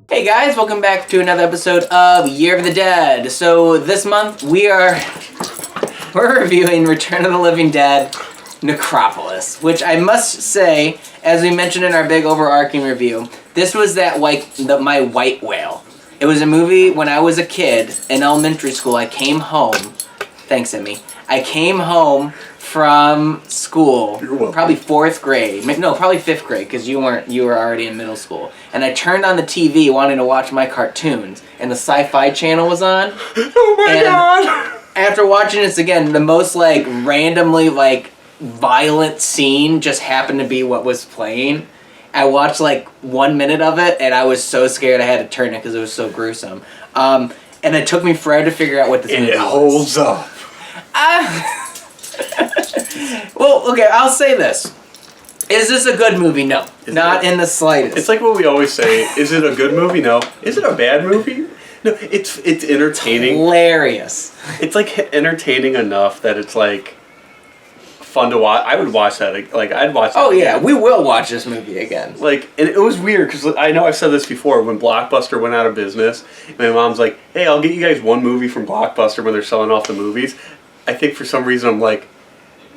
Hey guys, welcome back to another episode of Year of the Dead. So this month we're reviewing Return of the Living Dead Necropolis, which I must say, as we mentioned in our big overarching review, this was my white whale. It was a movie when I was a kid in elementary school. I came home. Thanks, Emmy. I came home from school, probably 4th grade. No, probably 5th grade, because you were already in middle school. And I turned on the TV wanting to watch my cartoons, and the Sci-Fi Channel was on. Oh my god! After watching this again, the most randomly violent scene just happened to be what was playing. I watched 1 minute of it, and I was so scared I had to turn it because it was so gruesome. And it took me forever to figure out what this movie was. It holds up. Well, okay, I'll say this. Is this a good movie? No. Not in the slightest. It's like what we always say. Is it a good movie? No. Is it a bad movie? No. It's entertaining. Hilarious. It's entertaining enough that it's fun to watch. I would watch that. I'd watch that. Oh yeah, we will watch this movie again. And it was weird because I know I've said this before. When Blockbuster went out of business, my mom's like, "Hey, I'll get you guys one movie from Blockbuster when they're selling off the movies." I think for some reason I'm like,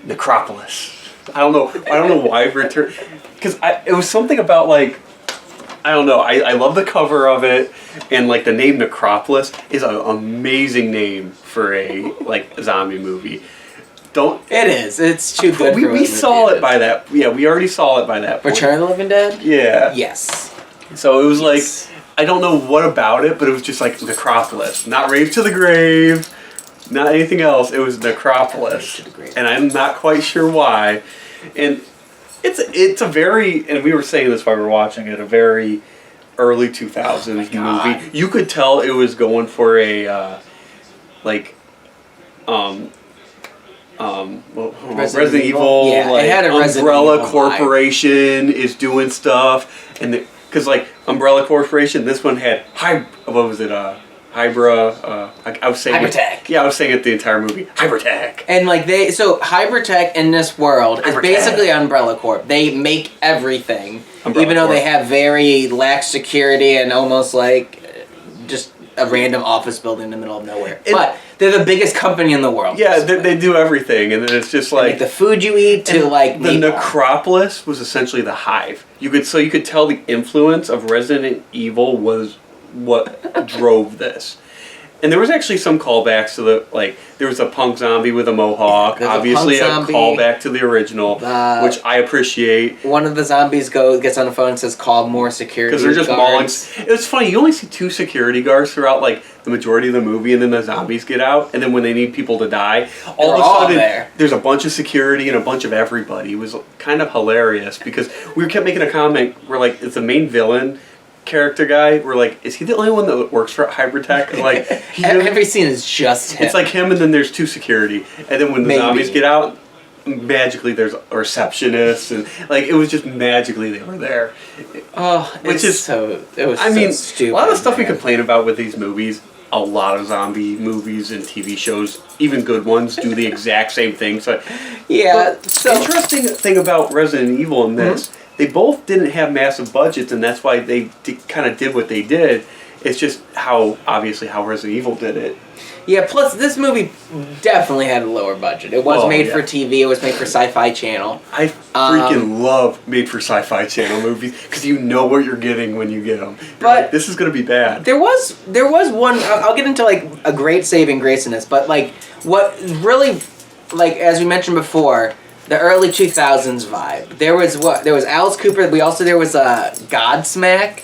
Necropolis. I don't know why Return, because it was something about I don't know. I love the cover of it, and the name Necropolis is an amazing name for a zombie movie. It is. It's too good. We saw it by that. Yeah, we already saw it by that point. Return of the Living Dead. Yeah. Yes. So it was I don't know what about it, but it was just Necropolis, not Rave to the Grave. Not anything else. It was Necropolis, and I'm not quite sure why. And it's a very, and we were saying this while we were watching it, a very early 2000s movie. You could tell it was going for a Resident Evil. Yeah, it had a Umbrella Corporation is doing stuff, and because Umbrella Corporation, this one had what was it? Hybra, I was saying Hybratech. Yeah, I was saying it the entire movie. Hybratech. And Hybratech in this world is basically Umbrella Corp. They make everything, even though they have very lax security and almost just a random office building in the middle of nowhere. But they're the biggest company in the world. Yeah, they do everything, and then it's just the food you eat to the Necropolis was essentially the hive. You could tell the influence of Resident Evil was what drove this. And there was actually some callbacks to there was a punk zombie with a mohawk, obviously a callback to the original, which I appreciate. One of the zombies gets on the phone and says, "Call more security guards." Because they're just mauling. It's funny, you only see 2 security guards throughout the majority of the movie, and then the zombies get out, and then when they need people to die, all of a sudden there's a bunch of security and a bunch of everybody. It was kind of hilarious because we kept making a comment where it's the main villain character guy, we're is he the only one that works for Hybratech? Every scene is just him. It's him, and then there's 2 security, and then when the zombies get out, magically there's a receptionist, and it was just magically they were there. Oh, it was so stupid. A lot of stuff we complain about with these movies. A lot of zombie movies and TV shows, even good ones, do the exact same thing. So yeah. The interesting thing about Resident Evil in this. Mm-hmm. They both didn't have massive budgets, and that's why they kind of did what they did. It's just how Resident Evil did it. Yeah, plus this movie definitely had a lower budget. It was made for TV. It was made for Sci-Fi Channel. I freaking love made for Sci-Fi Channel movies because you know what you're getting when you get them. But this is going to be bad. There was one. I'll get into a great saving grace in this, but what really, as we mentioned before, the early 2000s vibe. There was Alice Cooper. There was Godsmack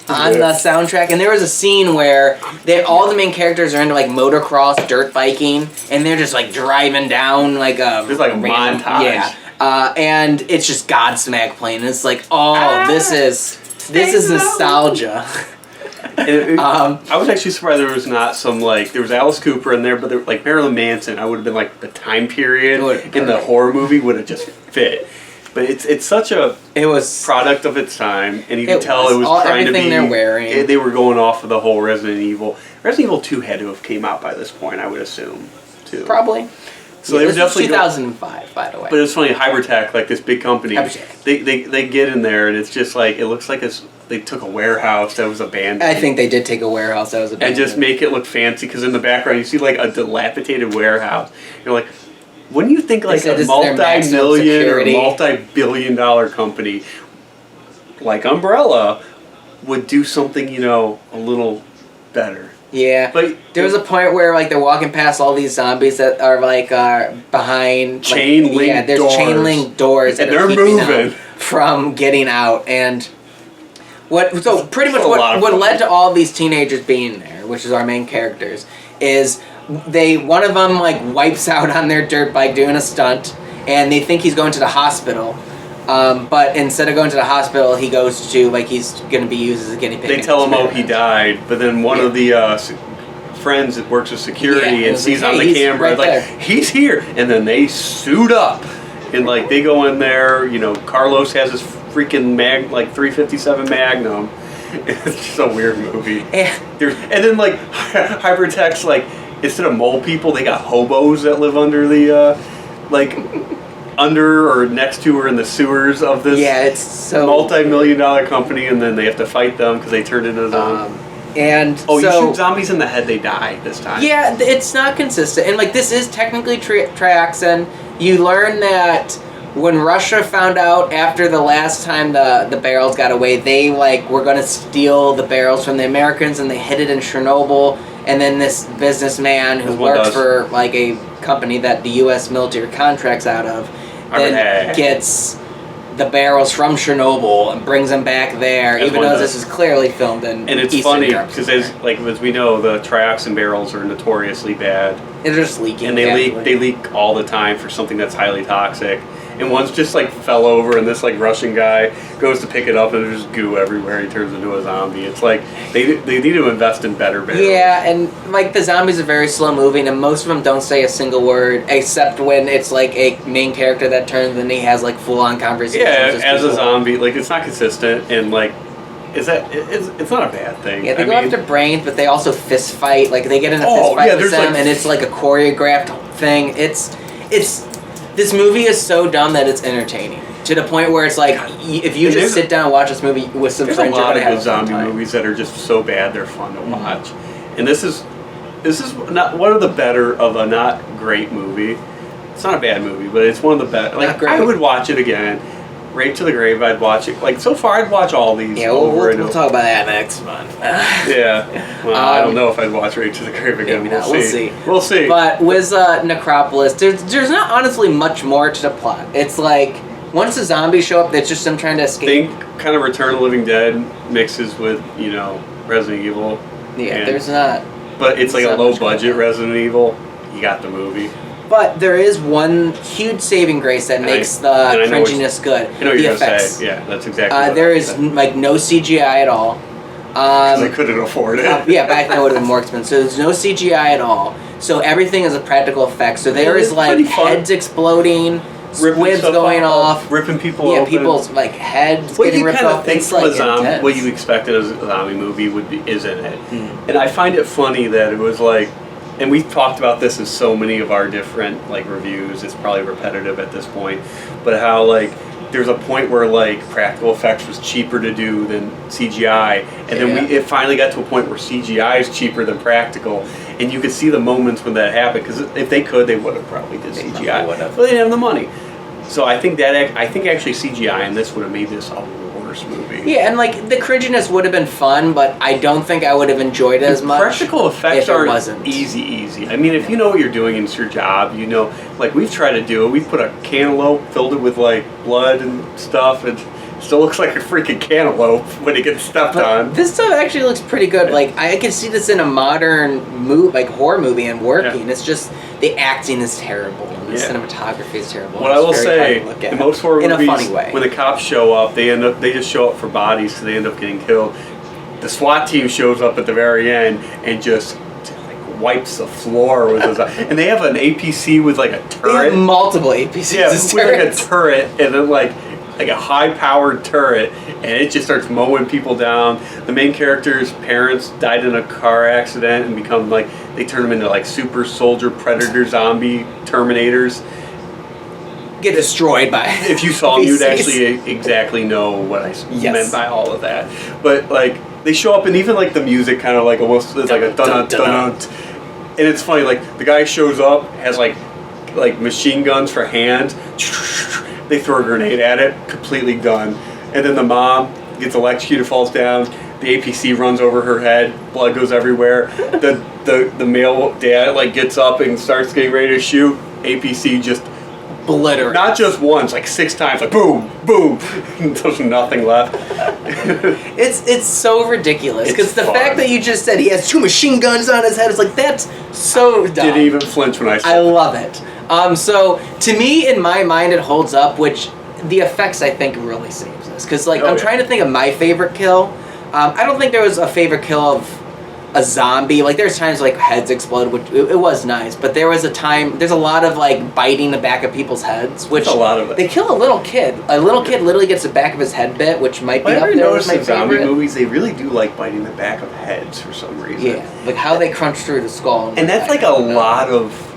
on the soundtrack, and there was a scene where all the main characters are into motocross, dirt biking, and they're just driving down there's a montage. Yeah, and it's just Godsmack playing. And it's this is nostalgia. I was actually surprised there was not some there was Alice Cooper in there, but there, Marilyn Manson. I would have been the time period in the horror movie would have just fit. But it's such a product of its time, and you can tell it was trying to be. They're wearing. They were going off of the whole Resident Evil. Resident Evil 2 had to have came out by this point, I would assume, too. Probably. So they were definitely 2005, by the way. But it was funny, Hypertech, like this big company, Hypertech. they get in there and it's just like, it looks like they took a warehouse that was abandoned. I think they did take a warehouse that was abandoned. And just make it look fancy, because in the background you see like a dilapidated warehouse. You're like, wouldn't you think like a multi-million or multi-billion-dollar company like Umbrella would do something, a little better? Yeah, but there was a point where like they're walking past all these zombies that are like behind chain link yeah, there's doors. Chain link doors and that they're are keeping moving them from getting out. And pretty much what led to all these teenagers being there, which is our main characters, is one of them like wipes out on their dirt bike doing a stunt, and they think he's going to the hospital. But instead of going to the hospital, he goes to, like, he's going to be used as a guinea pig. They tell him, he died, but then one of the friends that works with security and sees on the camera, right, he's here, and then they suit up, and, like, they go in there, Carlos has his freaking 357 Magnum. It's just a weird movie. And then, like, Hypertech's, like, instead of mole people, they got hobos that live under the, under or next to or in the sewers of this it's so multi-million-dollar company, and then they have to fight them because they turned into zombies. You shoot zombies in the head, they die this time. Yeah, it's not consistent. And, like, this is technically triaxin. You learn that when Russia found out after the last time the barrels got away, they, like, were going to steal the barrels from the Americans, and they hid it in Chernobyl. And then this businessman who works for, like, a company that the U.S. military contracts out of then gets the barrels from Chernobyl and brings them back there, even though this is clearly filmed in And it's Eastern funny, Europe. because as we know, the triaxin barrels are notoriously bad. They're just leaking. And they leak all the time for something that's highly toxic. And one's just, like, fell over, and this, like, Russian guy goes to pick it up, and there's just goo everywhere. He turns into a zombie. It's like, they need to invest in better barrels. Yeah, and, like, the zombies are very slow moving, and most of them don't say a single word, except when it's, like, a main character that turns and he has, like, full-on conversations. Yeah, as a zombie, like, it's not consistent, and, like, it's not a bad thing. Yeah, they go after brains, but they also fist fight. Like, they get in a fist fight with them, and it's, like, a choreographed thing. This movie is so dumb that it's entertaining. To the point where it's like, if you just sit down and watch this movie with some friends, you're going to have a zombie movies that are just so bad they're fun to watch. And this is not one of the better of a not great movie. It's not a bad movie, but it's one of the better. Like, I would watch it again. Rape to the Grave, I'd watch it. Like, so far, I'd watch all these. Yeah, we'll talk about that next month. Yeah. Well, I don't know if I'd watch Rape to the Grave again. We'll see. But with Necropolis, there's not honestly much more to the plot. It's like, once the zombies show up, it's just them trying to escape. Think kind of Return of the Living Dead mixes with, Resident Evil. Yeah, there's not. But it's like a low-budget Resident Evil. You got the movie. But there is one huge saving grace that makes the cringiness good. I know what you're going to say. Yeah, that's exactly what there is, like, no CGI at all. Because they couldn't afford it. Yeah, back then it would have been more expensive. So there's no CGI at all. So everything is a practical effect. So there is, like, heads exploding, squibs going off. Ripping people open. Yeah, people's, like, heads getting ripped off. It's like what you expected as a zombie movie is in it. And I find it funny that it was like, and we've talked about this in so many of our different, like, reviews. It's probably repetitive at this point, but how, like, there's a point where, like, practical effects was cheaper to do than CGI, and then it finally got to a point where CGI is cheaper than practical, and you could see the moments when that happened, because if they could, they would have probably did CGI, but they didn't have the money. So I think actually CGI in this would have made this a worse movie. Yeah, and, like, the cringiness would have been fun, but I don't think I would have enjoyed it as much. Practical effects are easy. I mean, if you know what you're doing and it's your job, like, we've tried to do it. We've put a cantaloupe, filled it with, like, blood and stuff, and it still looks like a freaking cantaloupe when it gets stepped on. This stuff actually looks pretty good. Like, I can see this in a modern horror movie and working. Yeah. It's just, the acting is terrible. The cinematography is terrible. What I will say, in most horror movies, in a funny way, when the cops show up, they just show up for bodies, so they end up getting killed. The SWAT team shows up at the very end and just, like, wipes the floor with his and they have an APC with, like, a turret. They have multiple APCs. Yeah, with, like, a turret, and then, like a high-powered turret, and it just starts mowing people down. The main character's parents died in a car accident and become, like, they turn them into like super soldier, predator, zombie, terminators. Get destroyed by. If you saw them, you'd VCs. actually exactly know what I Yes. meant by all of that. But like they show up, and even like the music kind of like almost it's like a dun dun dun. And it's funny, like the guy shows up, has like machine guns for hands. They throw a grenade at it, completely done. And then the mom gets electrocuted, falls down. The APC runs over her head. Blood goes everywhere. The male dad like gets up and starts getting ready to shoot. APC just Obliterate. not just once, like 6 times, like boom, boom. There's nothing left. It's so ridiculous It's because the fun. fact that you just said he has 2 machine guns on his head is like that's so dumb. Didn't even flinch when I said I love it. So to me, in my mind, it holds up. Which the effects I think really saves this because like I'm trying to think of my favorite kill. I don't think there was a favorite kill of a zombie. Like there's times like heads explode, which it was nice. But there was a time. There's a lot of like biting the back of people's heads, which a lot of it. They kill a little kid. A little kid literally gets the back of his head bit, which might be I up ever there with noticed my in zombie favorite. movies, they really do like biting the back of heads for some reason. Yeah, like how they crunch through the skull. And that's like a lot of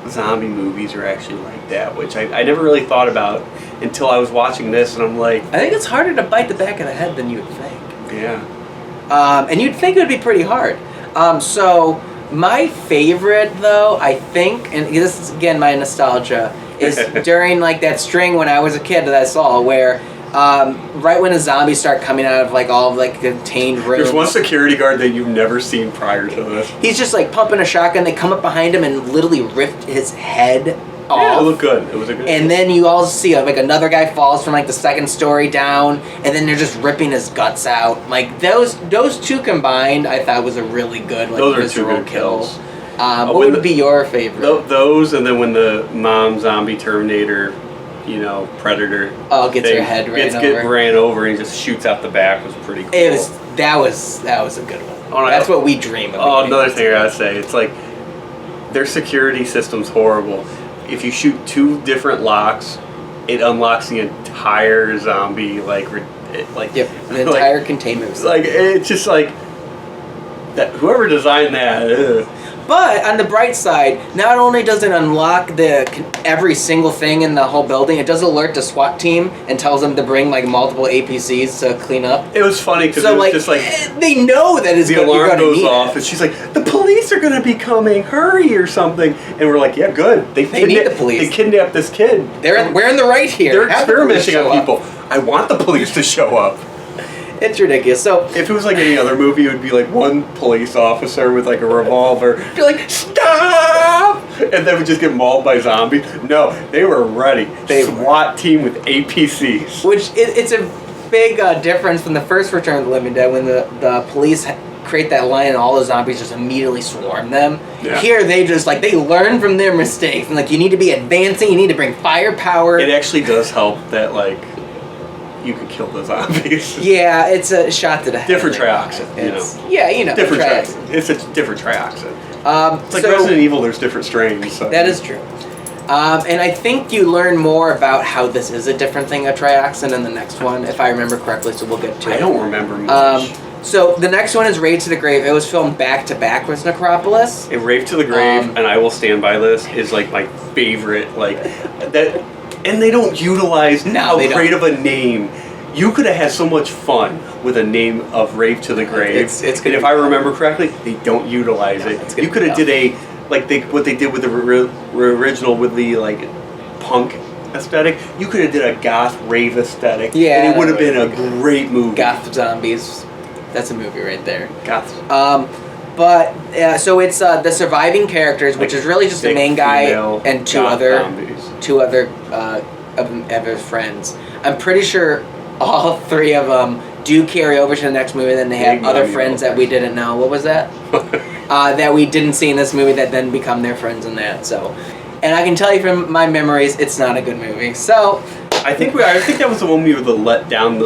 zombie movies are actually like that, which I never really thought about until I was watching this, and I'm like, I think it's harder to bite the back of the head than you would think. yeah. And you'd think it would be pretty hard. So my favorite, though, I think, and this is again my nostalgia, is during like that string when I was a kid that I saw where. Right when the zombies start coming out of like all of like contained rooms. There's one security guard that you've never seen prior to this. He's just like pumping a shotgun. They come up behind him and literally ripped his head off. Yeah, it looked good. It was a good. And then you all see like another guy falls from like the 2nd story down, and then they're just ripping his guts out. Like those 2 combined, I thought was a really good like those are 2 visceral good kill. kills. What would be your favorite? Those, and then when the mom zombie Terminator, Predator. Gets her head gets ran over and just shoots out the back was pretty cool. That was a good one. Oh, That's what we dream of. Oh, another thing I gotta say, it's like their security system's horrible. If you shoot 2 different locks, it unlocks the entire zombie Yep, an entire containment. Like it's just like that. Whoever designed that. Ugh. But on the bright side, not only does it unlock every single thing in the whole building, it does alert the SWAT team and tells them to bring like multiple APCs to clean up. It was funny because So it was like, just like they know that the alarm goes off, and she's like, "The police are gonna be coming! Hurry!" or something. And we're like, "Yeah, good. They need the police. They kidnapped this kid. We're in the right here. They're Have the police experimenting on show people. up." I want the police to show up." It's ridiculous. So If it was like any other movie, it would be like one police officer with like a revolver. Be like, "Stop!" And then would just get mauled by zombies. No, they were ready. SWAT team with APCs. which it's a big difference from the first Return of the Living Dead when the police create that line and all the zombies just immediately swarm them. Yeah. Here they just like they learn from their mistakes and like you need to be advancing, you need to bring firepower. It actually does help that like you can kill the zombies. Yeah, it's a shot to the head. Different trioxin, Yeah, Different trioxin. trioxin. It's a different trioxin. It's like so Resident Evil, there's different strains. So. that is true. And I think you learn more about how this is a different thing, a trioxin, in the next one, if I remember correctly, so we'll get to it. I don't remember much. So the next one is Raid to the Grave. It was filmed back-to-back with Necropolis. And Rave to the Grave, and I will stand by this, is like my favorite, like, that, and they don't utilize how great of a name. You could have had so much fun with a name of Rave to the Grave. It's and if I remember correctly, they don't utilize it. You could have did what they did with the original with the like punk aesthetic. You could have did a goth rave aesthetic. Yeah, and it would have been a great movie. Goth Zombies. That's a movie right there. Goth. So it's the surviving characters, which is really just the main guy and two other of his friends. I'm pretty sure all 3 of them do carry over to the next movie. Then they have other friends that we didn't know. What was that? That we didn't see in this movie that then become their friends in that. So, and I can tell you from my memories, it's not a good movie. So, I think that was the one we would have let down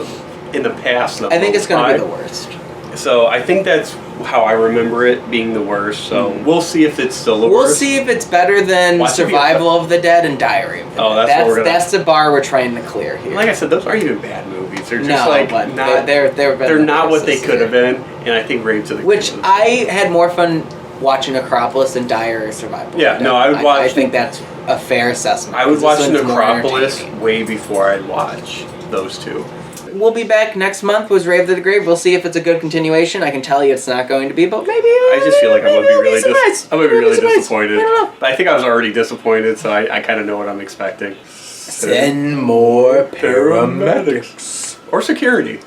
in the past. I think it's going to be the worst. So I think that's how I remember it being the worst. So we'll see if it's still the worst. We'll see if it's better than Survival of the Dead and Diary of the Dead. That's the bar we're trying to clear here. Like I said, those aren't even bad movies. They're just they're not. They're not what they could have been. And I think Rave to the Grave. Which I had more fun watching Necropolis than Dire or Survival. Yeah, no, I would watch. I think that's a fair assessment. I would 'cause watch this one's more Necropolis entertaining. way before I'd watch those two. We'll be back next month with Rave to the Grave. We'll see if it's a good continuation. I can tell you it's not going to be, but maybe. I just feel like I'm gonna be really disappointed. I don't know. But I think I was already disappointed, so I kind of know what I'm expecting. Send more paramedics. Or security.